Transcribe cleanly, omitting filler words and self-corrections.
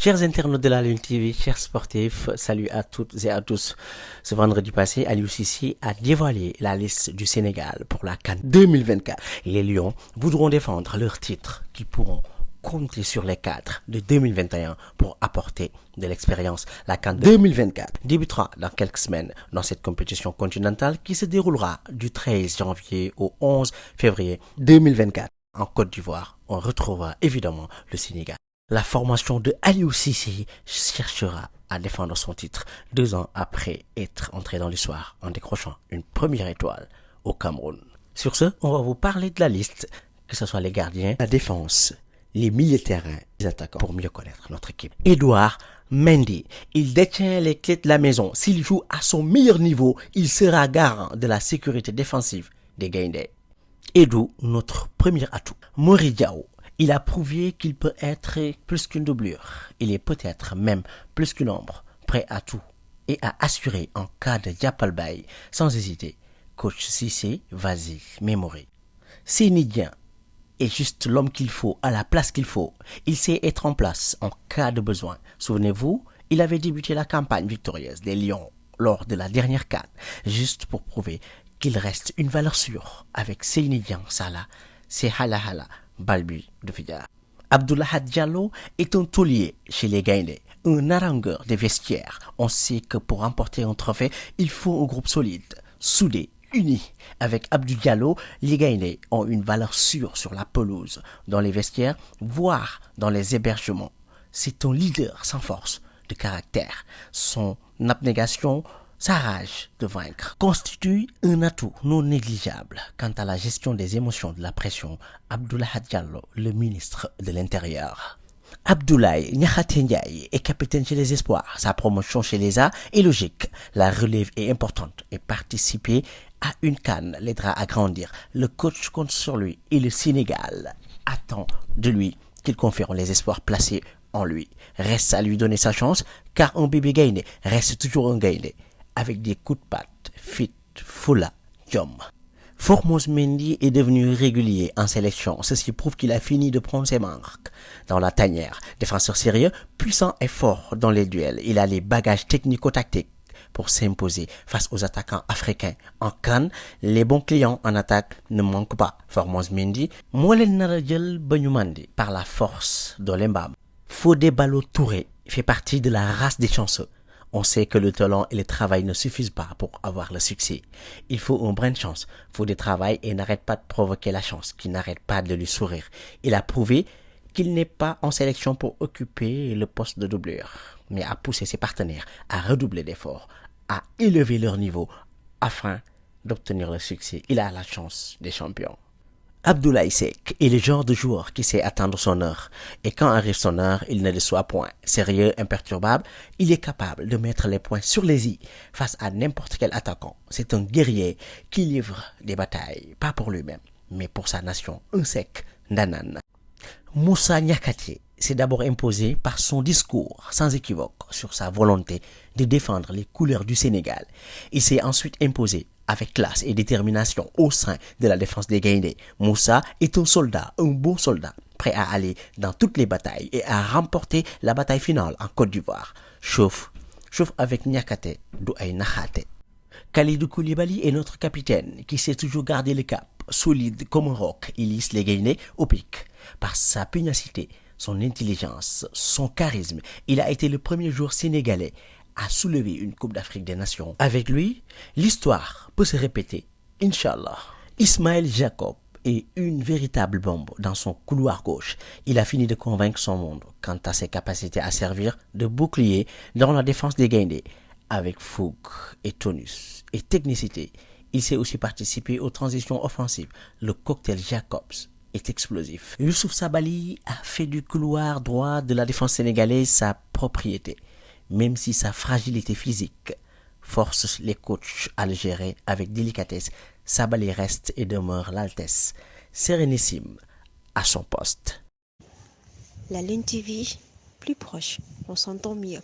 Chers internautes de la Lune TV, chers sportifs, salut à toutes et à tous. Ce vendredi passé, Aliou Cissé a dévoilé la liste du Sénégal pour la CAN 2024. Les Lions voudront défendre leur titre qui pourront compter sur les cadres de 2021 pour apporter de l'expérience. La CAN 2024 débutera dans quelques semaines dans cette compétition continentale qui se déroulera du 13 janvier au 11 février 2024. En Côte d'Ivoire, on retrouvera évidemment le Sénégal. La formation de Aliou Cissé cherchera à défendre son titre 2 ans après être entré dans l'histoire en décrochant une première étoile au Cameroun. Sur ce, on va vous parler de la liste, que ce soit les gardiens, la défense, les milieux de terrain, les attaquants, pour mieux connaître notre équipe. Edouard Mendy, il détient les clés de la maison. S'il joue à son meilleur niveau, il sera garant de la sécurité défensive des Gaindés. Edou, notre premier atout. Mori Diaw, il a prouvé qu'il peut être plus qu'une doublure. Il est peut-être même plus qu'une ombre, prêt à tout et à assurer en cas de Diapalbaye. Sans hésiter, coach Cissé, vas-y, mémorez. Seny Dieng est juste l'homme qu'il faut, à la place qu'il faut. Il sait être en place en cas de besoin. Souvenez-vous, il avait débuté la campagne victorieuse des Lions lors de la dernière CAN, juste pour prouver qu'il reste une valeur sûre. Avec Seny Dieng, Salah, c'est hala Balbi de Fidjar. Abdoulaye Diallo est un taulier chez les Gaindés, un harangueur des vestiaires. On sait que pour remporter un trophée, il faut un groupe solide, soudé, uni. Avec Abdou Diallo, les Gaindés ont une valeur sûre sur la pelouse, dans les vestiaires, voire dans les hébergements. C'est un leader sans force de caractère. Son abnégation, sa rage de vaincre constitue un atout non négligeable. Quant à la gestion des émotions de la pression, Abdoulaye Diallo, le ministre de l'Intérieur. Abdoulaye Niakhaté Ndiaye est capitaine chez les Espoirs. Sa promotion chez les A est logique. La relève est importante et participer à une CAN l'aidera à grandir. Le coach compte sur lui et le Sénégal attend de lui qu'il confirme les espoirs placés en lui. Reste à lui donner sa chance car un bébé Gaindé reste toujours un Gaindé. Avec des coups de patte, fit, foula, jom. Formose Mendy est devenu régulier en sélection. Ceci prouve qu'il a fini de prendre ses marques dans la tanière. Défenseur sérieux, puissant et fort dans les duels. Il a les bagages technico-tactiques pour s'imposer face aux attaquants africains. En CAN, les bons clients en attaque ne manquent pas. Formose Mendy, Molen Naradjel Banyumandi par la force de l'Embam. Fodé Ballo-Touré fait partie de la race des chanceux. On sait que le talent et le travail ne suffisent pas pour avoir le succès. Il faut un brin de chance. Faut du travail et n'arrête pas de provoquer la chance, qui n'arrête pas de lui sourire. Il a prouvé qu'il n'est pas en sélection pour occuper le poste de doublure, mais a poussé ses partenaires à redoubler d'efforts, à élever leur niveau afin d'obtenir le succès. Il a la chance des champions. Abdoulaye Seck est le genre de joueur qui sait attendre son heure. Et quand arrive son heure, il ne déçoit point. Sérieux, imperturbable, il est capable de mettre les points sur les i face à n'importe quel attaquant. C'est un guerrier qui livre des batailles, pas pour lui-même, mais pour sa nation. Un Seck Ndanan. Moussa Niakhaté s'est d'abord imposé par son discours sans équivoque sur sa volonté de défendre les couleurs du Sénégal. Il s'est ensuite imposé avec classe et détermination au sein de la défense des Gaindés. Moussa est un soldat, un bon soldat, prêt à aller dans toutes les batailles et à remporter la bataille finale en Côte d'Ivoire. Chauffe avec Niakhaté, Douaï Nakhaté. Kalidou Koulibaly est notre capitaine qui sait toujours garder le cap, solide comme un roc. Il hisse les Gaindés au pic. Par sa pugnacité, son intelligence, son charisme, il a été le premier joueur sénégalais à soulever une Coupe d'Afrique des Nations. Avec lui, l'histoire peut se répéter, Inch'Allah. Ismaël Jacob est une véritable bombe dans son couloir gauche. Il a fini de convaincre son monde quant à ses capacités à servir de bouclier dans la défense des Gaindés. Avec fougue et tonus et technicité, il sait aussi participer aux transitions offensives. Le cocktail Jacobs est explosif. Youssouf Sabaly a fait du couloir droit de la défense sénégalaise sa propriété. Même si sa fragilité physique force les coachs à le gérer avec délicatesse, Sabaly reste et demeure l'altesse sérénissime à son poste. La Lune TV, plus proche, on s'entend mieux.